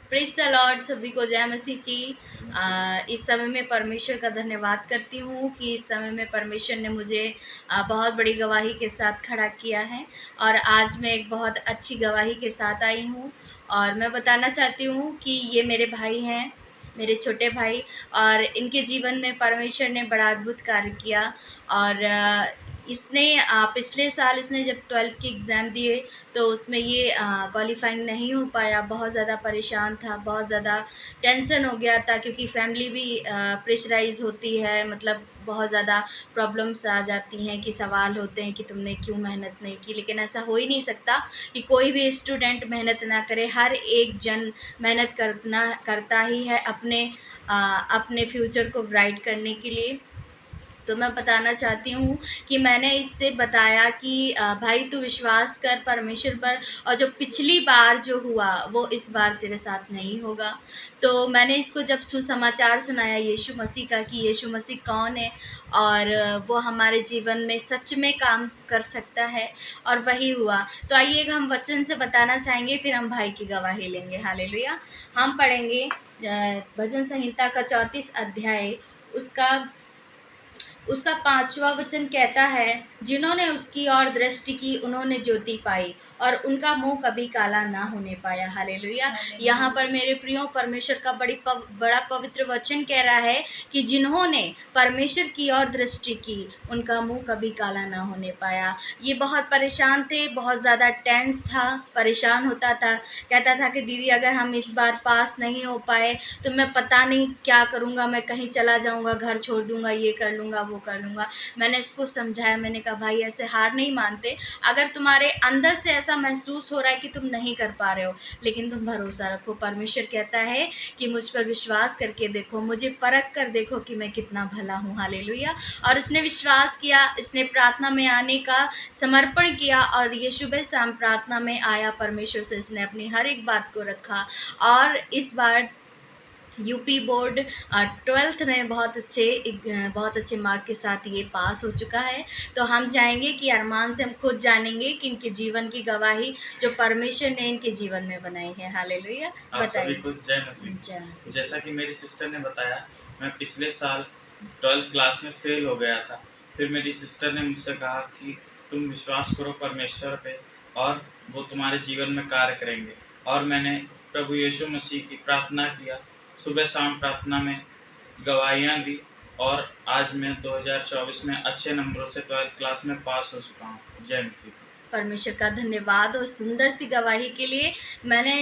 Praise the Lord. सभी को जय मसीह की। इस समय में परमेश्वर का धन्यवाद करती हूँ कि इस समय में परमेश्वर ने मुझे बहुत बड़ी गवाही के साथ खड़ा किया है और आज मैं एक बहुत अच्छी गवाही के साथ आई हूँ। और मैं बताना चाहती हूँ कि ये मेरे भाई हैं, मेरे छोटे भाई, और इनके जीवन में परमेश्वर ने बड़ा अद्भुत कार्य किया। और इसने पिछले साल इसने जब 12th के एग्ज़ाम दिए तो उसमें ये क्वालीफाइंग नहीं हो पाया। बहुत ज़्यादा परेशान था, बहुत ज़्यादा टेंशन हो गया था, क्योंकि फैमिली भी प्रेशराइज़ होती है। मतलब बहुत ज़्यादा प्रॉब्लम्स आ जाती हैं कि सवाल होते हैं कि तुमने क्यों मेहनत नहीं की। लेकिन ऐसा हो ही नहीं सकता कि कोई भी स्टूडेंट मेहनत ना करे। हर एक जन मेहनत करता ही है अपने फ्यूचर को ब्राइट करने के लिए। तो मैं बताना चाहती हूँ कि मैंने इससे बताया कि भाई तू विश्वास कर परमेश्वर पर, और जो पिछली बार जो हुआ वो इस बार तेरे साथ नहीं होगा। तो मैंने इसको जब सुसमाचार सुनाया यीशु मसीह का कि यीशु मसीह कौन है और वो हमारे जीवन में सच में काम कर सकता है, और वही हुआ। तो आइए हम वचन से बताना चाहेंगे, फिर हम भाई की गवाही लेंगे। हालेलुया। हम पढ़ेंगे भजन संहिता का 34 अध्याय, उसका उसका 5वां वचन कहता है, जिन्होंने उसकी ओर दृष्टि की उन्होंने ज्योति पाई और उनका मुंह कभी काला ना होने पाया। हालेलुया। यहाँ पर मेरे प्रियो परमेश्वर का बड़ा पवित्र वचन कह रहा है कि जिन्होंने परमेश्वर की ओर दृष्टि की उनका मुंह कभी काला ना होने पाया। ये बहुत परेशान थे, बहुत ज़्यादा टेंस था, परेशान होता था, कहता था कि दीदी अगर हम इस बार पास नहीं हो पाए तो मैं पता नहीं क्या करूँगा, मैं कहीं चला जाऊँगा, घर छोड़ दूँगा, ये कर लूँगा, वो कर लूँगा। मैंने इसको समझाया, मैंने कहा भाई ऐसे हार नहीं मानते। अगर तुम्हारे अंदर से ऐसा महसूस हो रहा है कि तुम नहीं कर पा रहे हो, लेकिन तुम भरोसा रखो। परमेश्वर कहता है कि मुझ पर विश्वास करके देखो, मुझे परख कर देखो कि मैं कितना भला हूँ। हालेलुया। और इसने विश्वास किया, इसने प्रार्थना में आने का समर्पण किया और ये सुबह शाम प्रार्थना में आया। परमेश्वर से इसने अपनी हर एक बात को रखा और इस बार यूपी बोर्ड 12th में बहुत अच्छे मार्क के साथ ये पास हो चुका है। तो हम चाहेंगे कि अरमान से हम खुद जानेंगे कि इनके जीवन की गवाही जो परमेश्वर ने इनके जीवन में बनाई है। हालेलुया। आप सभी बताइए। को जय मसीह। जय मसीह। जैसा कि मेरी सिस्टर ने बताया, मैं पिछले साल 12th क्लास में फेल हो गया था। फिर मेरी सिस्टर ने मुझसे कहा कि तुम विश्वास करो परमेश्वर पे और वो तुम्हारे जीवन में कार्य करेंगे। और मैंने प्रभु यीशु मसीह की प्रार्थना किया, सुबह शाम प्रार्थना में गवाहियाँ दी और आज मैं 2024 में अच्छे नंबरों से 12th क्लास में पास हो चुका हूँ। जय मसीह। परमेश्वर का धन्यवाद और सुंदर सी गवाही के लिए। मैंने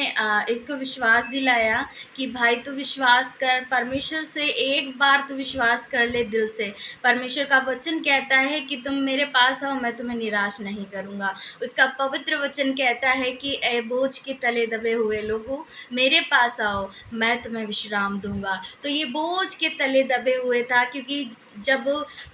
इसको विश्वास दिलाया कि भाई तू विश्वास कर, परमेश्वर से एक बार तू विश्वास कर ले दिल से। परमेश्वर का वचन कहता है कि तुम मेरे पास आओ, मैं तुम्हें निराश नहीं करूँगा। उसका पवित्र वचन कहता है कि ए बोझ के तले दबे हुए लोगों, मेरे पास आओ, मैं तुम्हें विश्राम दूँगा। तो ये बोझ के तले दबे हुए था, क्योंकि जब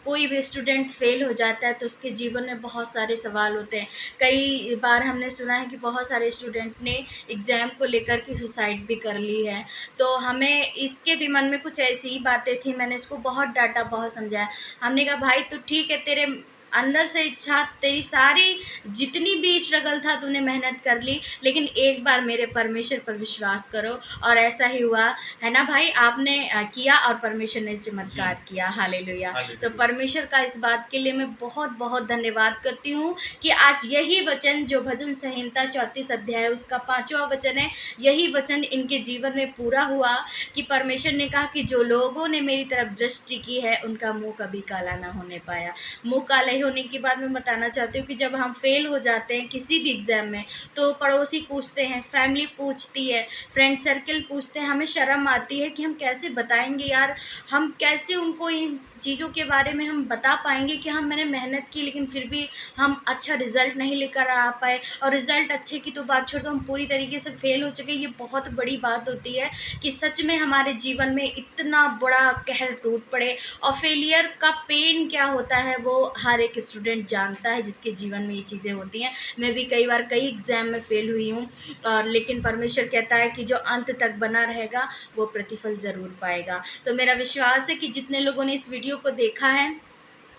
कोई भी स्टूडेंट फेल हो जाता है तो उसके जीवन में बहुत सारे सवाल होते हैं। कई बार हमने सुना है कि बहुत सारे स्टूडेंट ने एग्ज़ाम को लेकर के सुसाइड भी कर ली है। तो हमें इसके भी मन में कुछ ऐसी ही बातें थी। मैंने इसको बहुत डाँटा, बहुत समझाया। हमने कहा भाई तू ठीक है, तेरे अंदर से इच्छा, तेरी सारी जितनी भी स्ट्रगल था तूने मेहनत कर ली, लेकिन एक बार मेरे परमेश्वर पर विश्वास करो। और ऐसा ही हुआ, है ना भाई? आपने किया और परमेश्वर ने चमत्कार किया। हालेलुया। तो हालेलुया। परमेश्वर का इस बात के लिए मैं बहुत-बहुत धन्यवाद करती हूँ कि आज यही वचन जो भजन संहिता 34 अध्याय उसका 5वां वचन है, यही वचन इनके जीवन में पूरा हुआ कि परमेश्वर ने कहा कि जो लोगों ने मेरी तरफ दृष्टि की है उनका मुँह कभी काला ना होने पाया। मुँह काले होने की बात मैं बताना चाहती हूँ कि जब हम फेल हो जाते हैं किसी भी एग्ज़ाम में तो पड़ोसी पूछते हैं, फैमिली पूछती है, फ्रेंड सर्किल पूछते हैं। हमें शर्म आती है कि हम कैसे बताएँगे यार, हम कैसे उनको इन चीज़ों के बारे में हम बता पाएँगे कि हाँ, मैंने मेहनत की लेकिन फिर भी हम अच्छा रिज़ल्ट नहीं लेकर आ पाए। और रिज़ल्ट अच्छे की तो बात छोड़ दो, हम पूरी तरीके से फेल हो चुके। ये बहुत बड़ी बात होती है कि सच में हमारे जीवन में इतना बड़ा कहर टूट पड़े। और फेलियर का पेन क्या होता है वो हर एक स्टूडेंट जानता है जिसके जीवन में ये चीज़ें होती हैं। मैं भी कई बार कई एग्ज़ाम में फेल हुई हूँ, और लेकिन परमेश्वर कहता है कि जो अंत तक बना रहेगा वो प्रतिफल ज़रूर पाएगा। तो मेरा विश्वास है कि जितने लोगों ने इस वीडियो को देखा है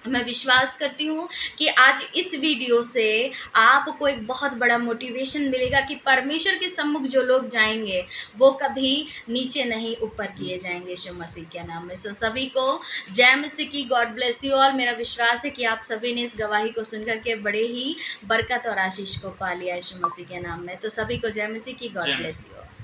मैं विश्वास करती हूँ कि आज इस वीडियो से आपको एक बहुत बड़ा मोटिवेशन मिलेगा कि परमेश्वर के सम्मुख जो लोग जाएंगे वो कभी नीचे नहीं ऊपर किए जाएंगे यीशु मसीह के नाम में। सो सभी को जय मसीह की, गॉड ब्लेस यू ऑल। मेरा विश्वास है कि आप सभी ने इस गवाही को सुनकर के बड़े ही बरकत और आशीष को पा लिया यीशु मसीह के नाम में। तो सभी को जय मसीह की, गॉड जय ब्लेस मसीह। You all.